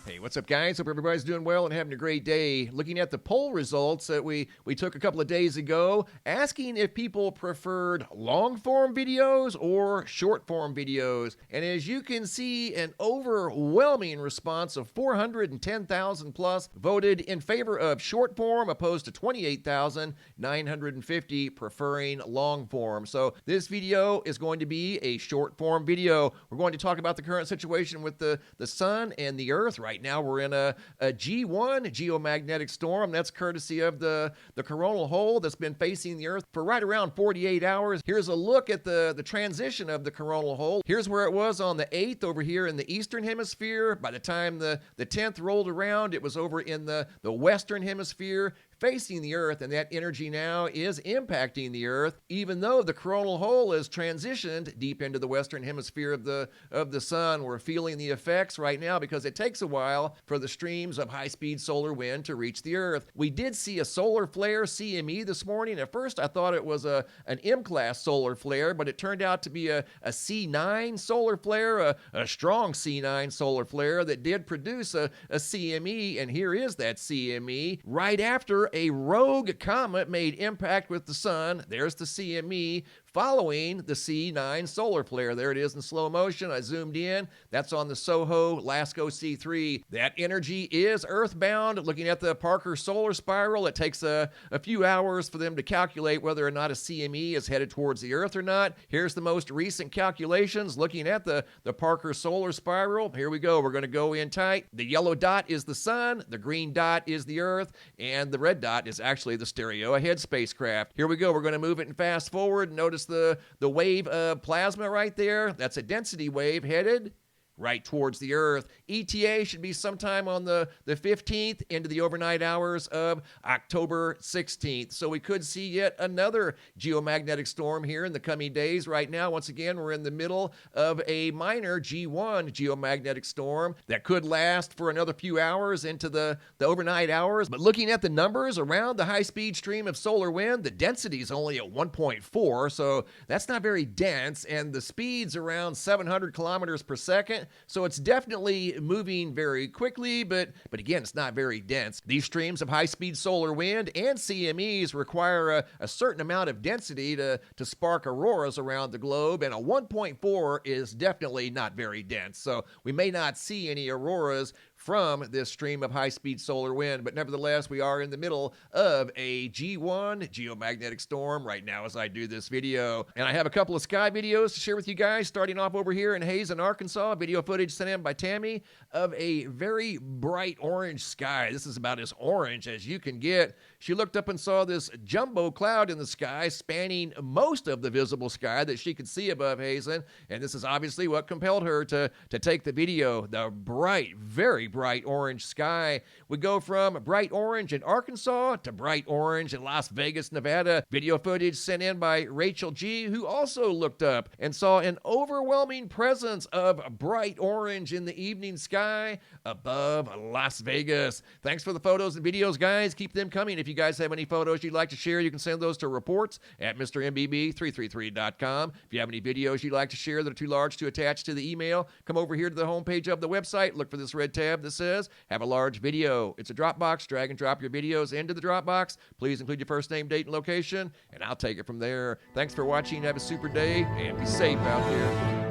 Hey, what's up, guys? Hope everybody's doing well and having a great day. Looking at the poll results that we took a couple of days ago, asking if people preferred long-form videos or short-form videos. And as you can see, an overwhelming response of 410,000 plus voted in favor of short-form, opposed to 28,950 preferring long-form. So this video is going to be a short-form video. We're going to talk about the current situation with the sun and the earth. Right now we're in a G1 geomagnetic storm. That's courtesy of the coronal hole that's been facing the earth for right around 48 hours. Here's a look at the transition of the coronal hole. Here's where it was on the 8th over here in the eastern hemisphere. By the time the 10th rolled around, it was over in the western hemisphere facing the earth, and that energy now is impacting the earth, even though the coronal hole is transitioned deep into the western hemisphere of the sun. We're feeling the effects right now because it takes a while for the streams of high-speed solar wind to reach the earth. We did see a solar flare, CME, this morning. At first I thought it was an M-class solar flare, but it turned out to be a C9 solar flare, a strong C9 solar flare that did produce a CME, and here is that CME right after a rogue comet made impact with the sun. There's the CME following the C9 solar flare. There it is in slow motion. I zoomed in. That's on the SOHO LASCO C3. That energy is earthbound. Looking at the Parker solar spiral, it takes a few hours for them to calculate whether or not a CME is headed towards the earth or not. Here's the most recent calculations looking at the Parker solar spiral. Here we go. We're going to go in tight. The yellow dot is the sun, the green dot is the earth, and the red dot is actually the stereo ahead spacecraft. Here we go. We're going to move it and fast forward. Notice the wave of plasma right there. That's a density wave headed right towards the earth. ETA should be sometime on the 15th into the overnight hours of October 16th. So we could see yet another geomagnetic storm here in the coming days. Right now, once again, we're in the middle of a minor G1 geomagnetic storm that could last for another few hours into the overnight hours. But looking at the numbers around the high-speed stream of solar wind, the density is only at 1.4, so that's not very dense, and the speed's around 700 kilometers per second. So it's definitely moving very quickly, but again, it's not very dense. These streams of high-speed solar wind and CMEs require a certain amount of density to spark auroras around the globe, and a 1.4 is definitely not very dense. So we may not see any auroras from this stream of high-speed solar wind, but nevertheless, we are in the middle of a G1 geomagnetic storm right now as I do this video. And I have a couple of sky videos to share with you guys, starting off over here in Hazen, Arkansas. Video footage sent in by Tammy of a very bright orange sky. This is about as orange as you can get. She looked up and saw this jumbo cloud in the sky spanning most of the visible sky that she could see above Hazen, and this is obviously what compelled her to take the video. The bright, very bright orange sky. We go from bright orange in Arkansas to bright orange in Las Vegas, Nevada. Video footage sent in by Rachel G, who also looked up and saw an overwhelming presence of bright orange in the evening sky above Las Vegas. Thanks for the photos and videos, guys. Keep them coming. If you guys have any photos you'd like to share, you can send those to reports at MrMBB333.com. If you have any videos you'd like to share that are too large to attach to the email, come over here to the homepage of the website. Look for this red tab that says have a large video. It's a Dropbox. Drag and drop your videos into the Dropbox. Please include your first name, date, and location, and I'll take it from there. Thanks for watching. Have a super day and be safe out there.